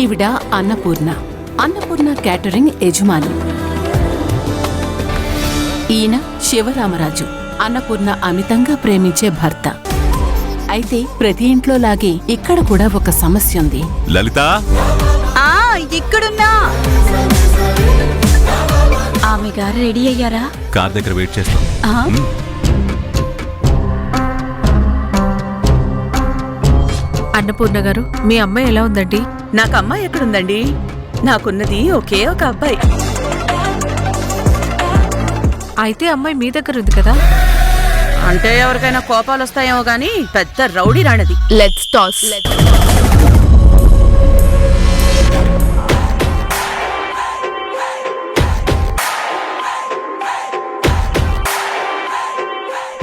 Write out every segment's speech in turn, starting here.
ఈవిడ అన్నపూర్ణ. అన్నపూర్ణ క్యాటరింగ్ యజమాని. ఈయన శివరామరాజు, అన్నపూర్ణ అమితంగా ప్రేమించే భర్త. అయితే ప్రతి ఇంట్లో లాగే ఇక్కడ కూడా ఒక సమస్య ఉంది. లలిత, ఇక్కడున్నా. ఆమె గారు రెడీ అయ్యారా? కార్ దగ్గర వెయిట్ చేస్తాం. అన్నపూర్ణ గారు, మీ అమ్మాయి ఎలా ఉందండి? నాకు అమ్మాయి ఎక్కడుందండి? నాకున్నది ఒకే ఒక అబ్బాయి. అయితే అమ్మాయి మీ దగ్గర ఉంది కదా? అంటే ఎవరికైనా కోపాలు వస్తాయేమో గాని పెద్ద రౌడీ రాణది. Let's toss.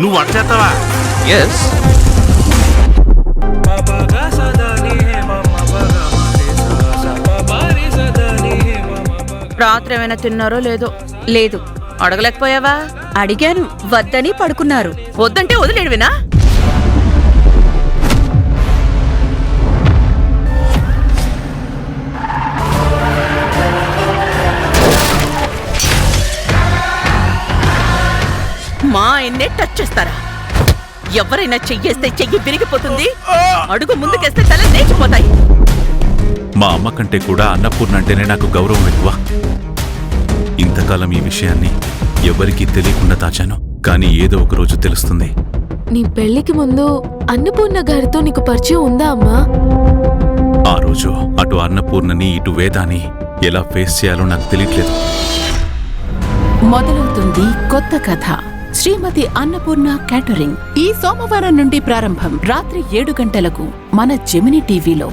నువ్వు వంట చేస్తావా? ఎస్. రాత్రి ఏమైనా తిన్నారో లేదో? లేదు. అడగలేకపోయావా? అడిగాను, వద్దని పడుకున్నారు. వద్దంటే వదిలేడువినా? మా ఆయన్నే టచ్ చేస్తారా? ఎవరైనా చెయ్యేస్తే చెయ్యి విరిగిపోతుంది, అడుగు ముందుకేస్తే తల లేచిపోతాయి. మా అమ్మ కంటే కూడా అన్నపూర్ణ అంటేనే నాకు గౌరవం ఎక్కువ. ఇంతకాలం ఈ విషయాన్ని ఎవరికీ తెలియకుండా దాచాను, కానీ ఏదో ఒక రోజు తెలుస్తుంది. నీ పెళ్లికి ముందు అన్నపూర్ణ గారితో నీకు పరిచయం ఉందా అమ్మా? ఆ రోజు అటు అన్నపూర్ణని ఇటు వేదాని ఎలా ఫేస్ చేయాలో నాకు తెలియట్లేదు. మొదలవుతుంది కొత్త కథ. శ్రీమతి అన్నపూర్ణ క్యాటరింగ్ ఈ సోమవారం నుండి ప్రారంభం. రాత్రి 7 గంటలకు మన జెమినీ టీవీలో.